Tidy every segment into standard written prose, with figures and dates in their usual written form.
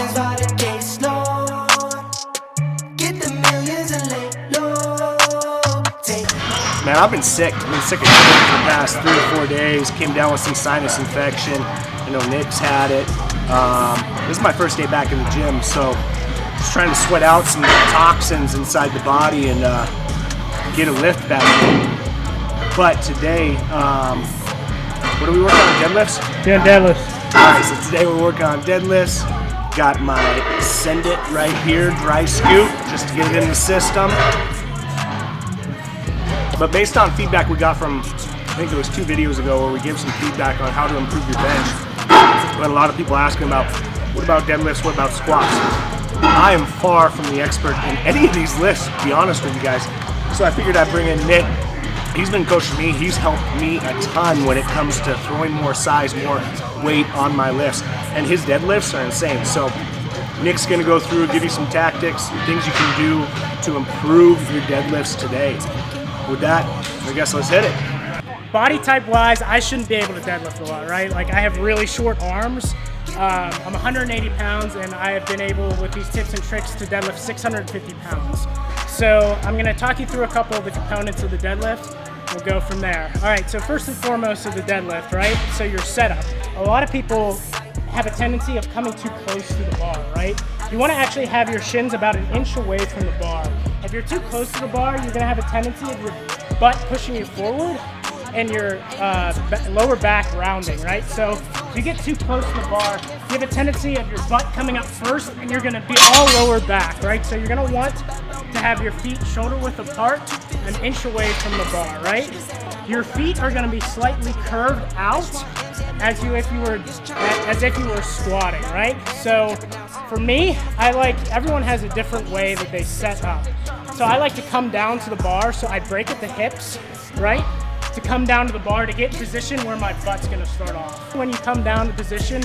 rise while the day slow. Get the millions and lay low. Man, I've been sick. I've been sick of COVID for the past 3 or 4 days. Came down with some sinus infection. I know Nick's had it. This is my first day back in the gym, so just trying to sweat out some toxins inside the body and get a lift back in. But today, what are we working on? Deadlifts? Yeah, deadlifts. All right, so today we're working on deadlifts. Got my Send It right here, dry scoop, just to get it in the system. But based on feedback we got from, I think it was 2 videos ago where we gave some feedback on how to improve your bench. We had a lot of people asking about, what about deadlifts, what about squats? I am far from the expert in any of these lifts, to be honest with you guys. So I figured I'd bring in Nick. He's been coaching me. He's helped me a ton when it comes to throwing more size, more weight on my lifts. And his deadlifts are insane. So Nick's gonna go through, give you some tactics, things you can do to improve your deadlifts today. With that, I guess let's hit it. Body type wise, I shouldn't be able to deadlift a lot, right? Like I have really short arms. I'm 180 pounds and I have been able with these tips and tricks to deadlift 650 pounds. So I'm gonna talk you through a couple of the components of the deadlift. We'll go from there. All right, so first and foremost of the deadlift, right? So your setup. A lot of people have a tendency of coming too close to the bar, right? You wanna actually have your shins about 1 inch away from the bar. If you're too close to the bar, you're gonna have a tendency of your butt pushing you forward and your lower back rounding, right? So if you get too close to the bar, you have a tendency of your butt coming up first and you're gonna be all lower back, right? So you're gonna want to have your feet shoulder width apart, 1 inch away from the bar, right? Your feet are gonna be slightly curved out as if you were squatting, right? So for me, everyone has a different way that they set up. So I like to come down to the bar, so I break at the hips, right? To come down to the bar to get in position where my butt's gonna start off. When you come down to position,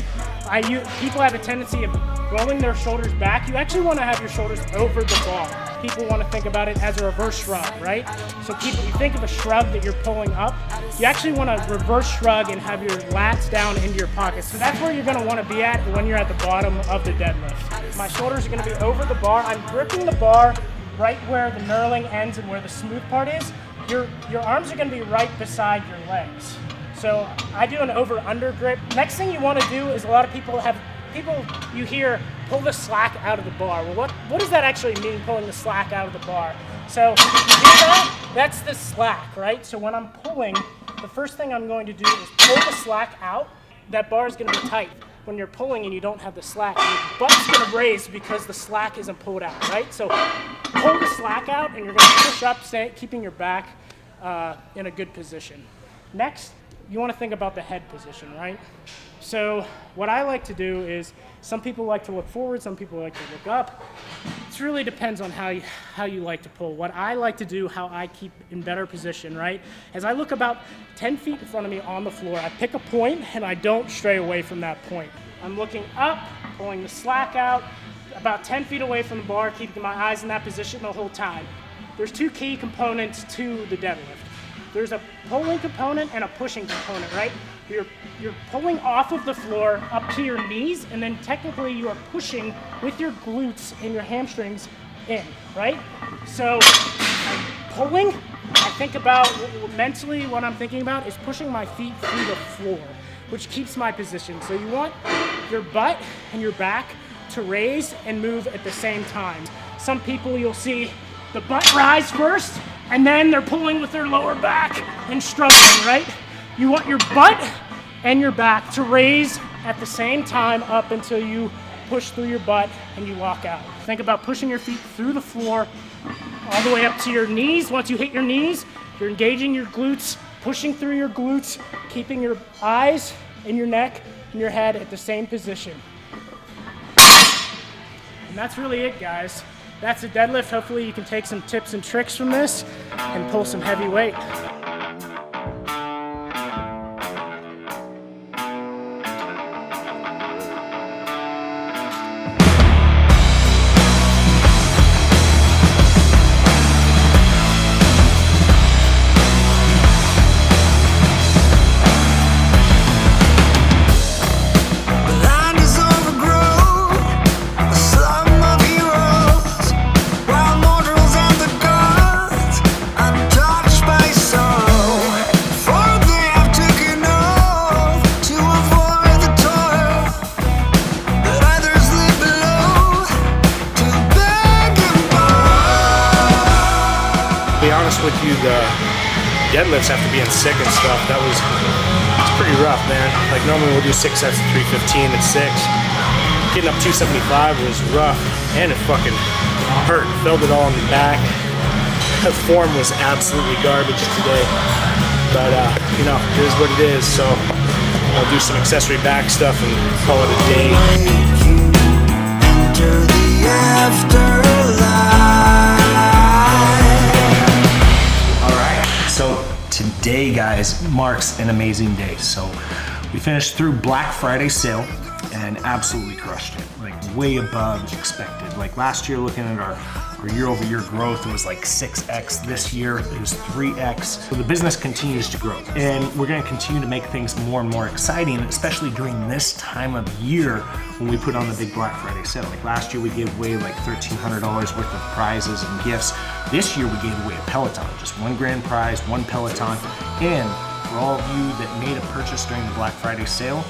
people have a tendency of rolling their shoulders back. You actually wanna have your shoulders over the bar. People wanna think about it as a reverse shrug, right? So you think of a shrug that you're pulling up. You actually wanna reverse shrug and have your lats down into your pockets. So that's where you're gonna wanna be at when you're at the bottom of the deadlift. My shoulders are gonna be over the bar. I'm gripping the bar right where the knurling ends and where the smooth part is. Your arms are gonna be right beside your legs. So I do an over-under grip. Next thing you wanna do is a lot of people you hear pull the slack out of the bar. Well, what does that actually mean, pulling the slack out of the bar? So you hear that? That's the slack, right? So when I'm pulling, the first thing I'm going to do is pull the slack out. That bar is gonna be tight. When you're pulling and you don't have the slack, your butt's gonna raise because the slack isn't pulled out, right? So pull the slack out and you're gonna push up, keeping your back in a good position. Next, you wanna think about the head position, right? So what I like to do is, some people like to look forward, some people like to look up. It really depends on how you like to pull. What I like to do, how I keep in better position, right? As I look about 10 feet in front of me on the floor, I pick a point and I don't stray away from that point. I'm looking up, pulling the slack out, about 10 feet away from the bar, keeping my eyes in that position the whole time. There's 2 key components to the deadlift. There's a pulling component and a pushing component, right? You're pulling off of the floor up to your knees, and then technically you are pushing with your glutes and your hamstrings in, right? So I'm pulling, I think about, mentally what I'm thinking about is pushing my feet through the floor, which keeps my position. So you want your butt and your back to raise and move at the same time. Some people you'll see the butt rise first, and then they're pulling with their lower back and struggling, right? You want your butt and your back to raise at the same time up until you push through your butt and you walk out. Think about pushing your feet through the floor all the way up to your knees. Once you hit your knees, you're engaging your glutes, pushing through your glutes, keeping your eyes and your neck and your head at the same position. And that's really it, guys. That's a deadlift. Hopefully you can take some tips and tricks from this and pull some heavy weight. with you, the deadlifts after being sick and stuff, it's pretty rough, man. Like normally we'll do 6 sets at 315 at 6. Getting up 275 was rough, and it fucking hurt. Felt it all in the back. The form was absolutely garbage today, but you know, it is what it is. So I'll do some accessory back stuff and call it a day. Enter the afterlife. All right, so today, guys, marks an amazing day. So we finished through Black Friday sale and absolutely crushed it, like way above expected. Like last year, looking at our year-over-year growth, it was like 6x. This year, it was 3x. So the business continues to grow, and we're gonna continue to make things more and more exciting, especially during this time of year when we put on the big Black Friday sale. Like last year, we gave away like $1,300 worth of prizes and gifts. This year, we gave away a Peloton, just one grand prize, one Peloton. And for all of you that made a purchase during the Black Friday sale,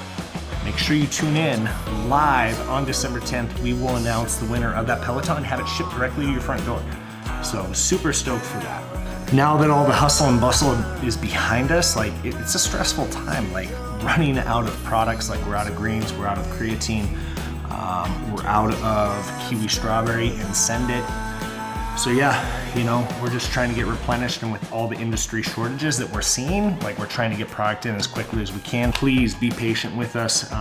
make sure you tune in live on December 10th. We will announce the winner of that Peloton and have it shipped directly to your front door. So super stoked for that. Now that all the hustle and bustle is behind us, like it's a stressful time, like running out of products. Like we're out of greens, we're out of creatine, we're out of kiwi strawberry and send it. So yeah, you know, we're just trying to get replenished, and with all the industry shortages that we're seeing, like we're trying to get product in as quickly as we can. Please be patient with us.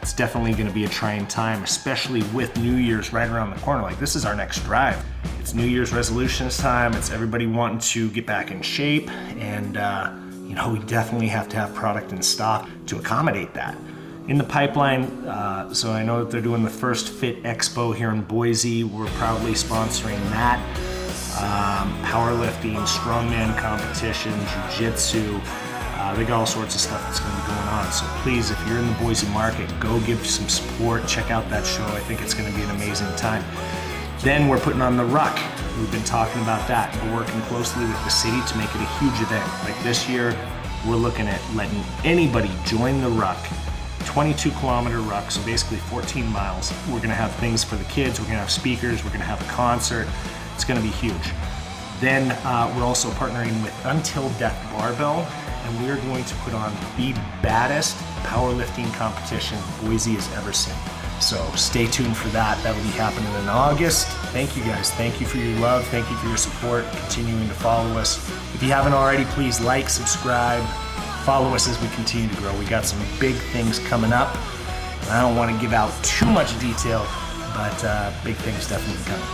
It's definitely gonna be a trying time, especially with New Year's right around the corner. Like this is our next drive. It's New Year's resolutions time. It's everybody wanting to get back in shape, and you know, we definitely have to have product in stock to accommodate that. In the pipeline, so I know that they're doing the first Fit Expo here in Boise. We're proudly sponsoring that. Powerlifting, strongman competition, jiu-jitsu. They got all sorts of stuff that's going to be going on. So please, if you're in the Boise market, go give some support. Check out that show. I think it's going to be an amazing time. Then we're putting on the Ruck. We've been talking about that. We're working closely with the city to make it a huge event. Like this year, we're looking at letting anybody join the Ruck. 22-kilometer ruck, so basically 14 miles. We're gonna have things for the kids, we're gonna have speakers, we're gonna have a concert. It's gonna be huge. Then we're also partnering with Until Death Barbell, and we're going to put on the baddest powerlifting competition Boise has ever seen. So stay tuned for that. That'll be happening in August. Thank you guys. Thank you for your love. Thank you for your support, continuing to follow us. If you haven't already, please like, subscribe, follow us as we continue to grow. We got some big things coming up. I don't want to give out too much detail, but big things definitely coming.